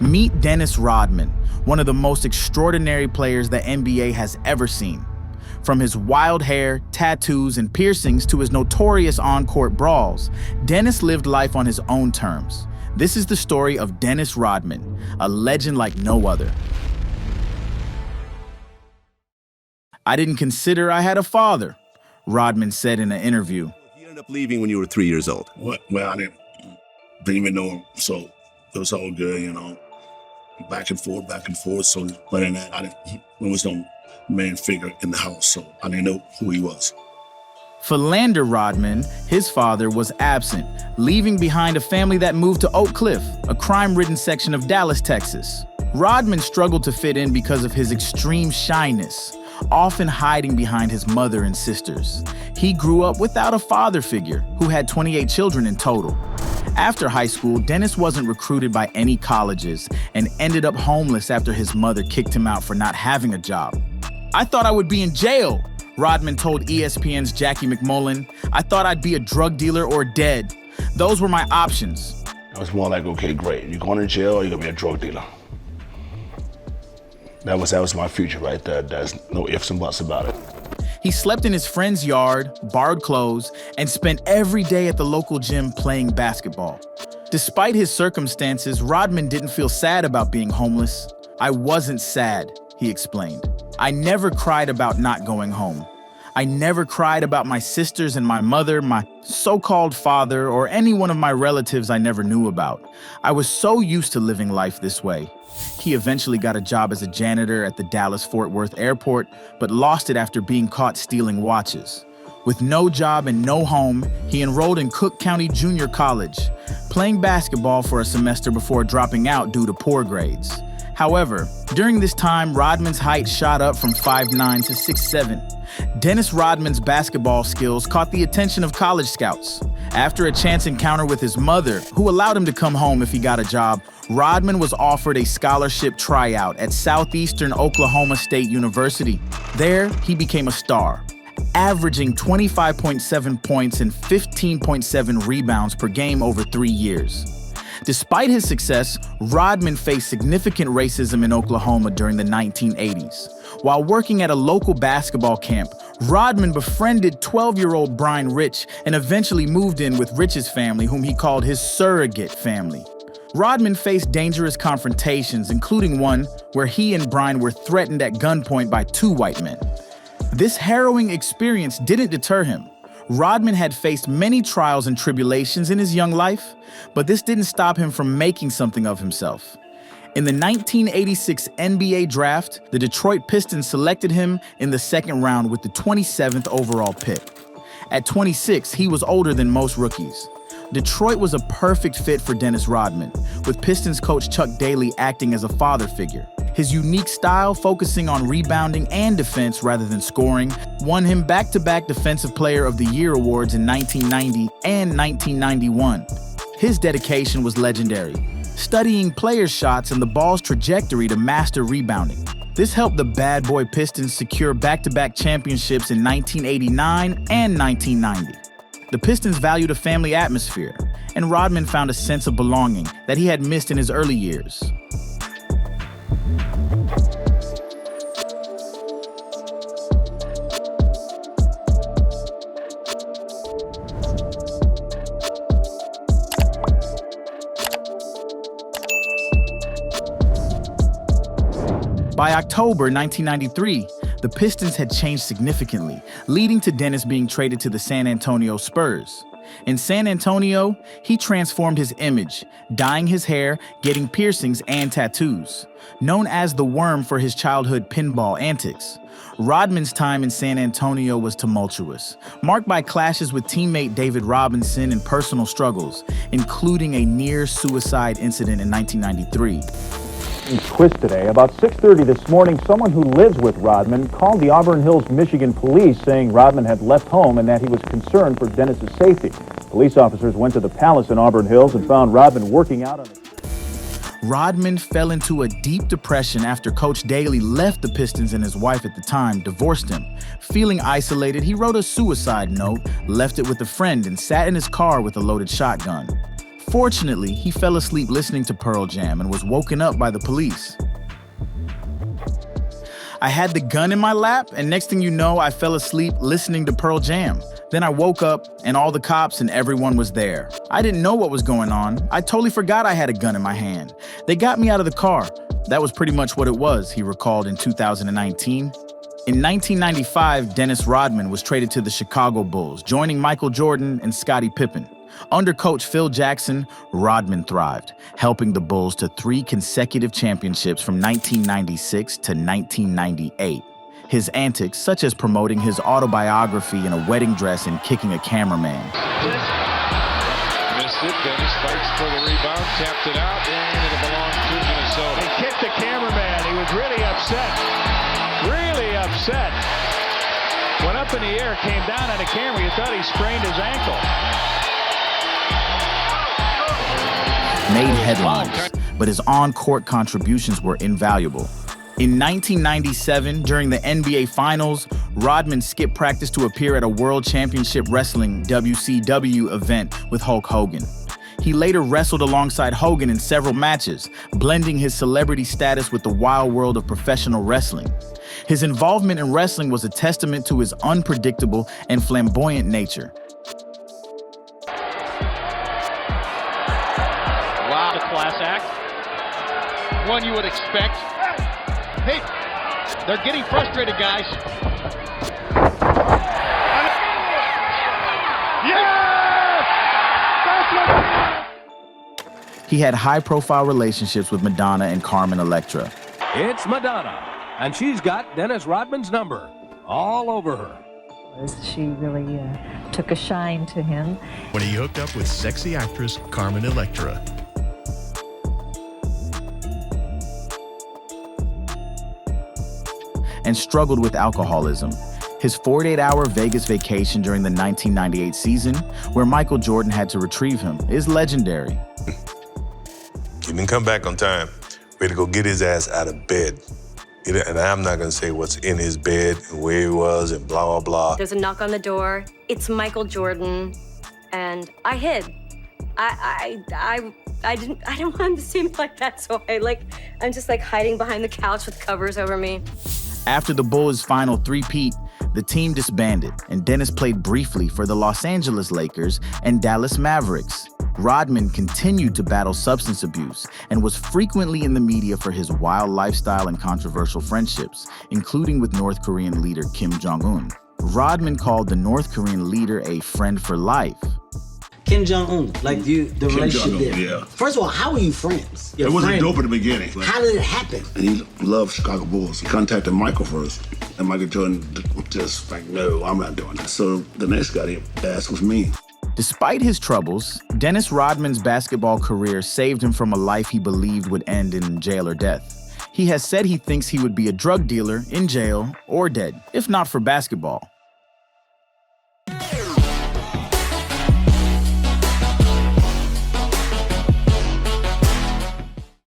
Meet Dennis Rodman, one of the most extraordinary players the NBA has ever seen. From his wild hair, tattoos, and piercings to his notorious on-court brawls, Dennis lived life on his own terms. This is the story of Dennis Rodman, a legend like no other. "I didn't consider I had a father," Rodman said in an interview. You ended up leaving when you were 3 years old. Well, I didn't even know him, so it was all good, you know. Back and forth. So, but in that, there was no man figure in the house, so I didn't know who he was. For Lander Rodman, his father was absent, leaving behind a family that moved to Oak Cliff, a crime-ridden section of Dallas, Texas. Rodman struggled to fit in because of his extreme shyness, often hiding behind his mother and sisters. He grew up without a father figure, who had 28 children in total. After high school, Dennis wasn't recruited by any colleges and ended up homeless after his mother kicked him out for not having a job. "I thought I would be in jail," Rodman told ESPN's Jackie McMullen. "I thought I'd be a drug dealer or dead. Those were my options." I was more like, okay, great. You're going to jail or you're going to be a drug dealer. That was my future right there. There's no ifs and buts about it. He slept in his friend's yard, borrowed clothes, and spent every day at the local gym playing basketball. Despite his circumstances, Rodman didn't feel sad about being homeless. "I wasn't sad," he explained. "I never cried about not going home. I never cried about my sisters and my mother, my so-called father, or any one of my relatives I never knew about. I was so used to living life this way." He eventually got a job as a janitor at the Dallas-Fort Worth airport, but lost it after being caught stealing watches. With no job and no home, he enrolled in Cook County Junior College, playing basketball for a semester before dropping out due to poor grades. However, during this time, Rodman's height shot up from 5'9" to 6'7". Dennis Rodman's basketball skills caught the attention of college scouts. After a chance encounter with his mother, who allowed him to come home if he got a job, Rodman was offered a scholarship tryout at Southeastern Oklahoma State University. There, he became a star, averaging 25.7 points and 15.7 rebounds per game over 3 years. Despite his success, Rodman faced significant racism in Oklahoma during the 1980s. While working at a local basketball camp, Rodman befriended 12-year-old Brian Rich and eventually moved in with Rich's family, whom he called his surrogate family. Rodman faced dangerous confrontations, including one where he and Brian were threatened at gunpoint by 2 white men. This harrowing experience didn't deter him. Rodman had faced many trials and tribulations in his young life, but this didn't stop him from making something of himself. In the 1986 NBA draft, the Detroit Pistons selected him in the second round with the 27th overall pick. At 26, he was older than most rookies. Detroit was a perfect fit for Dennis Rodman, with Pistons coach Chuck Daly acting as a father figure. His unique style, focusing on rebounding and defense rather than scoring, won him back-to-back Defensive Player of the Year awards in 1990 and 1991. His dedication was legendary, studying players' shots and the ball's trajectory to master rebounding. This helped the bad boy Pistons secure back-to-back championships in 1989 and 1990. The Pistons valued a family atmosphere, and Rodman found a sense of belonging that he had missed in his early years. By October 1993, the Pistons had changed significantly, leading to Dennis being traded to the San Antonio Spurs. In San Antonio, he transformed his image, dyeing his hair, getting piercings and tattoos. Known as the Worm for his childhood pinball antics, Rodman's time in San Antonio was tumultuous, marked by clashes with teammate David Robinson and personal struggles, including a near-suicide incident in 1993. Twist today. About 6:30 this morning, someone who lives with Rodman called the Auburn Hills, Michigan police saying Rodman had left home and that he was concerned for Dennis's safety. Police officers went to the Palace in Auburn Hills and found Rodman working out on it. Rodman fell into a deep depression after Coach Daly left the Pistons and his wife at the time divorced him. Feeling isolated, he wrote a suicide note, left it with a friend, and sat in his car with a loaded shotgun. Unfortunately, he fell asleep listening to Pearl Jam and was woken up by the police. I had the gun in my lap, and next thing you know, I fell asleep listening to Pearl Jam. Then I woke up, and all the cops and everyone was there. I didn't know what was going on. I totally forgot I had a gun in my hand. They got me out of the car. That was pretty much what it was, he recalled in 2019. In 1995, Dennis Rodman was traded to the Chicago Bulls, joining Michael Jordan and Scottie Pippen. Under coach Phil Jackson, Rodman thrived, helping the Bulls to 3 consecutive championships from 1996 to 1998. His antics, such as promoting his autobiography in a wedding dress and kicking a cameraman. Missed it. Dennis fights for the rebound, tapped it out, and it belongs to Minnesota. He kicked the cameraman. He was really upset. Really upset. Went up in the air, came down on the camera. You thought he sprained his ankle. Made headlines, but his on-court contributions were invaluable. In 1997, during the NBA Finals, Rodman skipped practice to appear at a World Championship Wrestling WCW event with Hulk Hogan. He later wrestled alongside Hogan in several matches, blending his celebrity status with the wild world of professional wrestling. His involvement in wrestling was a testament to his unpredictable and flamboyant nature. Wow, a class act. One you would expect. Hey, they're getting frustrated, guys. He had high-profile relationships with Madonna and Carmen Electra. It's Madonna, and she's got Dennis Rodman's number all over her. She really took a shine to him. When he hooked up with sexy actress Carmen Electra. And struggled with alcoholism. His 48-hour Vegas vacation during the 1998 season, where Michael Jordan had to retrieve him, is legendary. He didn't come back on time. We had to go get his ass out of bed. And I'm not gonna say what's in his bed and where he was and blah, blah, blah. There's a knock on the door. It's Michael Jordan. And I hid. I didn't want him to see me like that, so I'm just hiding behind the couch with covers over me. After the Bulls' final three-peat, the team disbanded, and Dennis played briefly for the Los Angeles Lakers and Dallas Mavericks. Rodman continued to battle substance abuse and was frequently in the media for his wild lifestyle and controversial friendships, including with North Korean leader Kim Jong-un. Rodman called the North Korean leader a friend for life. Kim Jong-un, the relationship there. Yeah. First of all, how were you friends? It wasn't dope in the beginning. How did it happen? And he loved Chicago Bulls. He contacted Michael first. And Michael Jordan just no, I'm not doing that. So the next guy he asked was me. Despite his troubles, Dennis Rodman's basketball career saved him from a life he believed would end in jail or death. He has said he thinks he would be a drug dealer, in jail, or dead, if not for basketball.